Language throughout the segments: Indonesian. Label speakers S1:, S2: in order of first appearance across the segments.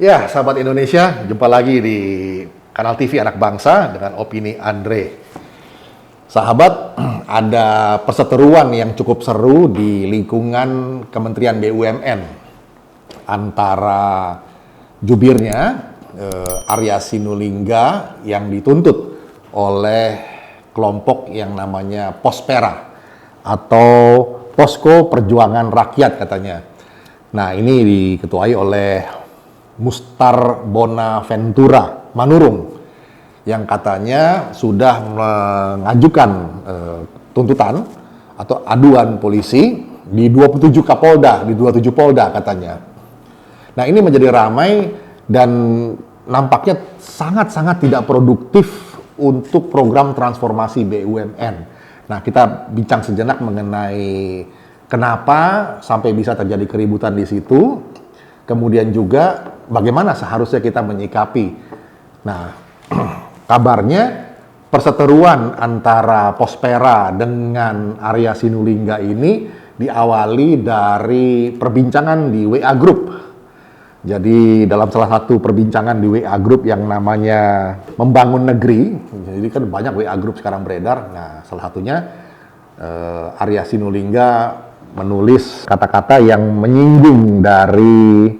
S1: Ya, sahabat Indonesia, jumpa lagi di Kanal TV Anak Bangsa dengan opini Andre. Sahabat, ada perseteruan yang cukup seru di lingkungan Kementerian BUMN antara jubirnya Arya Sinulinga yang dituntut oleh kelompok yang namanya Pospera atau Posko Perjuangan Rakyat katanya. Nah, ini diketuai oleh Mustar Bonaventura Manurung yang katanya sudah mengajukan tuntutan atau aduan polisi di 27 Kapolda, di 27 Polda katanya. Nah, ini menjadi ramai dan nampaknya sangat-sangat tidak produktif untuk program transformasi BUMN. Nah, kita bincang sejenak mengenai kenapa sampai bisa terjadi keributan di situ, kemudian juga bagaimana seharusnya kita menyikapi. Nah, kabarnya perseteruan antara Pospera dengan Arya Sinulinga ini diawali dari perbincangan di WA Group. Jadi dalam salah satu perbincangan di WA Group yang namanya Membangun Negeri, jadi kan banyak WA Group sekarang beredar. Nah, salah satunya Arya Sinulinga menulis kata-kata yang menyinggung dari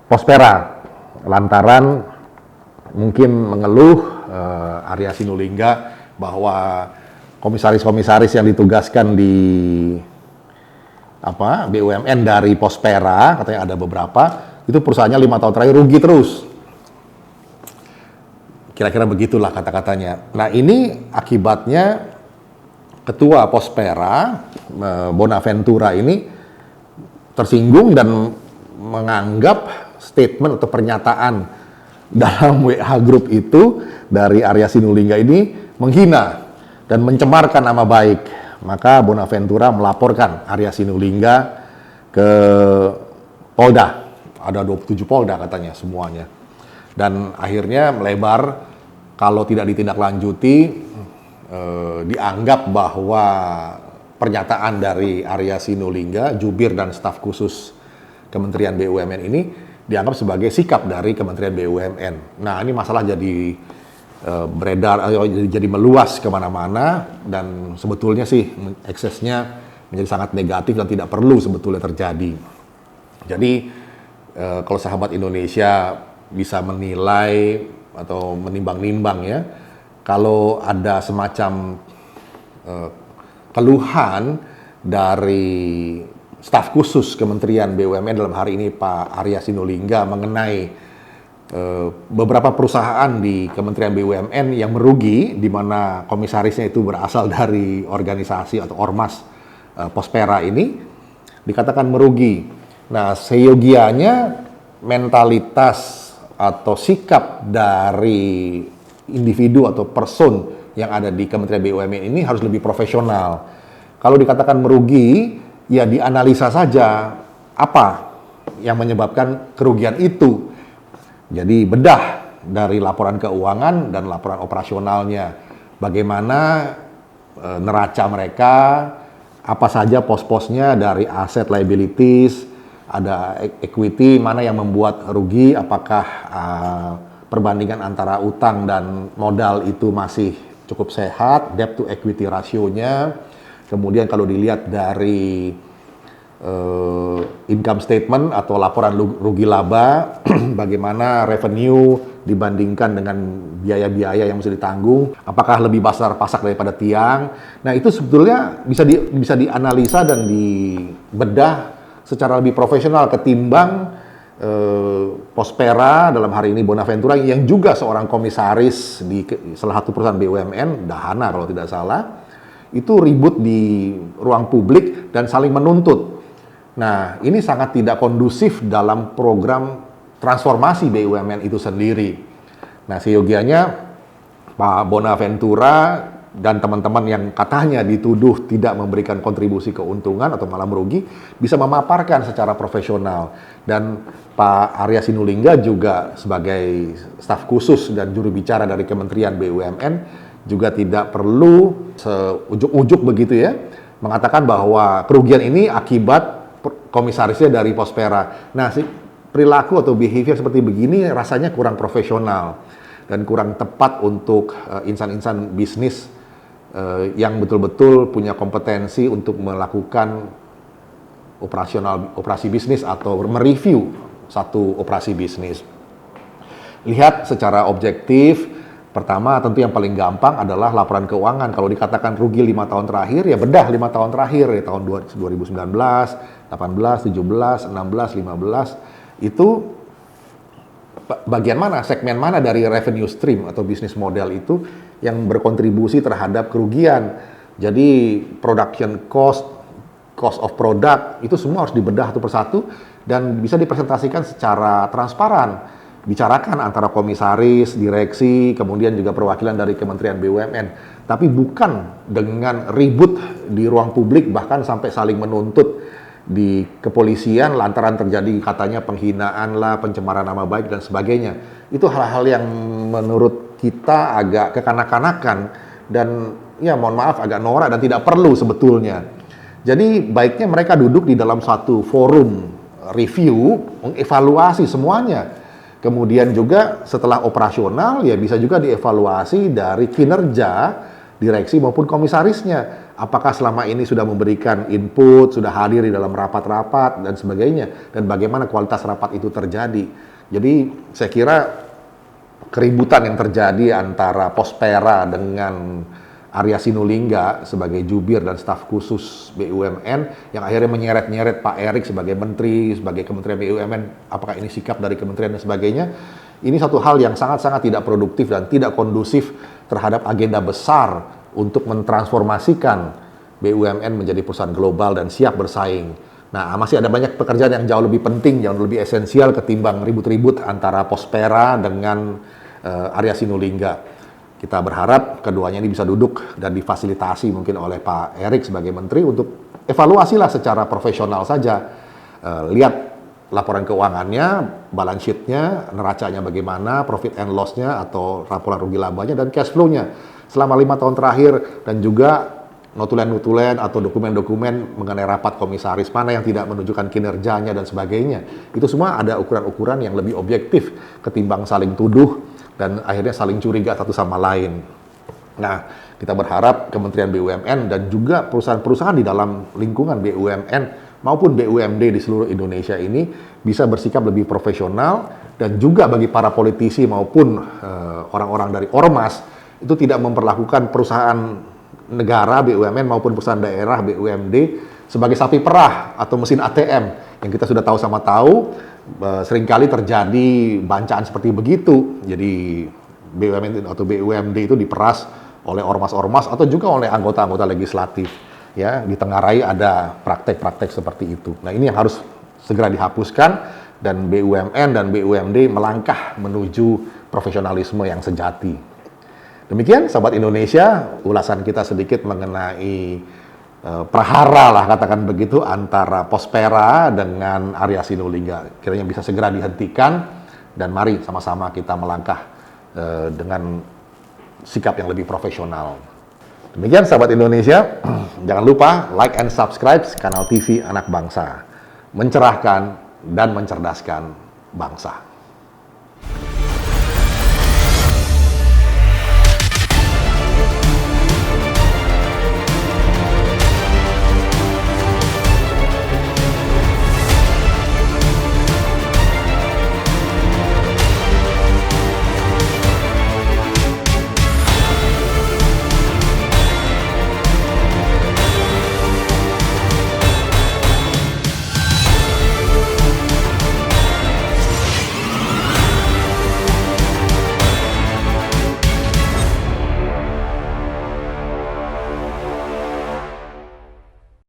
S1: Pospera lantaran mungkin mengeluh Arya Sinulinga bahwa komisaris-komisaris yang ditugaskan di BUMN dari Pospera, katanya ada beberapa, itu perusahaannya 5 tahun terakhir rugi terus. Kira-kira begitulah kata-katanya. Nah, ini akibatnya Ketua Pospera Bonaventura ini tersinggung dan menganggap statement atau pernyataan dalam WA Group itu dari Arya Sinulinga ini menghina dan mencemarkan nama baik. Maka Bonaventura melaporkan Arya Sinulinga ke Polda. Ada 27 Polda katanya semuanya. Dan akhirnya melebar, kalau tidak ditindaklanjuti, dianggap bahwa pernyataan dari Arya Sinulinga, jubir dan staf khusus Kementerian BUMN ini dianggap sebagai sikap dari Kementerian BUMN. Nah, ini masalah jadi beredar, jadi meluas kemana-mana, dan sebetulnya sih eksesnya menjadi sangat negatif dan tidak perlu sebetulnya terjadi. Jadi kalau sahabat Indonesia bisa menilai atau menimbang-nimbang ya, kalau ada semacam keluhan dari staf khusus Kementerian BUMN dalam hari ini Pak Arya Sinulinga mengenai beberapa perusahaan di Kementerian BUMN yang merugi, di mana komisarisnya itu berasal dari organisasi atau ormas Pospera ini, dikatakan merugi. Nah, seyogianya mentalitas atau sikap dari individu atau person yang ada di Kementerian BUMN ini harus lebih profesional. Kalau dikatakan merugi, ya dianalisa saja apa yang menyebabkan kerugian itu. Jadi bedah dari laporan keuangan dan laporan operasionalnya. Bagaimana neraca mereka, apa saja pos-posnya dari aset liabilities, ada equity, mana yang membuat rugi, apakah perbandingan antara utang dan modal itu masih cukup sehat, debt to equity rasionya. Kemudian kalau dilihat dari income statement atau laporan rugi laba, bagaimana revenue dibandingkan dengan biaya-biaya yang mesti ditanggung, apakah lebih besar pasak daripada tiang. Nah, itu sebetulnya bisa dianalisa dan dibedah secara lebih profesional ketimbang Pospera dalam hari ini Bonaventura yang juga seorang komisaris di salah satu perusahaan BUMN, Dahana kalau tidak salah, itu ribut di ruang publik dan saling menuntut. Nah, ini sangat tidak kondusif dalam program transformasi BUMN itu sendiri. Nah, seyogianya Pak Bonaventura dan teman-teman yang katanya dituduh tidak memberikan kontribusi keuntungan atau malah merugi, bisa memaparkan secara profesional. Dan Pak Arya Sinulinga juga sebagai staf khusus dan juru bicara dari Kementerian BUMN juga tidak perlu seujuk-ujuk begitu ya, mengatakan bahwa kerugian ini akibat komisarisnya dari Pospera. Nah, perilaku atau behavior seperti begini rasanya kurang profesional dan kurang tepat untuk insan-insan bisnis yang betul-betul punya kompetensi untuk melakukan operasi bisnis atau mereview satu operasi bisnis. Lihat secara objektif. Pertama, tentu yang paling gampang adalah laporan keuangan. Kalau dikatakan rugi 5 tahun terakhir, ya bedah 5 tahun terakhir, ya tahun 2019, 18, 17, 16, 15, itu bagian mana, segmen mana dari revenue stream atau bisnis model itu yang berkontribusi terhadap kerugian. Jadi production cost of product, itu semua harus dibedah satu persatu dan bisa dipresentasikan secara transparan. Bicarakan antara komisaris, direksi, kemudian juga perwakilan dari Kementerian BUMN. Tapi bukan dengan ribut di ruang publik, bahkan sampai saling menuntut di kepolisian lantaran terjadi katanya penghinaan lah, pencemaran nama baik dan sebagainya. Itu hal-hal yang menurut kita agak kekanak-kanakan dan ya mohon maaf agak norak dan tidak perlu sebetulnya. Jadi baiknya mereka duduk di dalam satu forum review, mengevaluasi semuanya. Kemudian juga setelah operasional ya bisa juga dievaluasi dari kinerja direksi maupun komisarisnya. Apakah selama ini sudah memberikan input, sudah hadir di dalam rapat-rapat dan sebagainya, dan bagaimana kualitas rapat itu terjadi. Jadi saya kira keributan yang terjadi antara Pospera dengan Arya Sinulinga sebagai jubir dan staf khusus BUMN yang akhirnya menyeret-nyeret Pak Erik sebagai menteri, sebagai Kementerian BUMN, apakah ini sikap dari kementerian dan sebagainya, ini satu hal yang sangat-sangat tidak produktif dan tidak kondusif terhadap agenda besar untuk mentransformasikan BUMN menjadi perusahaan global dan siap bersaing. Nah, masih ada banyak pekerjaan yang jauh lebih penting, jauh lebih esensial ketimbang ribut-ribut antara Pospera dengan Arya Sinulinga. Kita berharap keduanya ini bisa duduk dan difasilitasi mungkin oleh Pak Erik sebagai menteri untuk evaluasilah secara profesional saja. Lihat laporan keuangannya, balance sheet-nya, neracanya bagaimana, profit and loss-nya atau laporan rugi labanya dan cash flow-nya selama 5 tahun terakhir dan juga notulen-notulen atau dokumen-dokumen mengenai rapat komisaris mana yang tidak menunjukkan kinerjanya dan sebagainya. Itu semua ada ukuran-ukuran yang lebih objektif ketimbang saling tuduh dan akhirnya saling curiga satu sama lain. Nah, kita berharap Kementerian BUMN dan juga perusahaan-perusahaan di dalam lingkungan BUMN maupun BUMD di seluruh Indonesia ini bisa bersikap lebih profesional dan juga bagi para politisi maupun orang-orang dari Ormas itu tidak memperlakukan perusahaan negara BUMN maupun perusahaan daerah BUMD sebagai sapi perah atau mesin ATM yang kita sudah tahu sama tahu. Seringkali terjadi bancaan seperti begitu. Jadi BUMN atau BUMD itu diperas oleh ormas-ormas atau juga oleh anggota-anggota legislatif. Ya, ditengarai ada praktek-praktek seperti itu. Nah, ini yang harus segera dihapuskan dan BUMN dan BUMD melangkah menuju profesionalisme yang sejati. Demikian, sahabat Indonesia, ulasan kita sedikit mengenai prahara lah katakan begitu antara Pospera dengan Arya Sinulinga. Kiranya bisa segera dihentikan dan mari sama-sama kita melangkah dengan sikap yang lebih profesional. Demikian sahabat Indonesia, jangan lupa like and subscribe kanal TV Anak Bangsa. Mencerahkan dan mencerdaskan bangsa.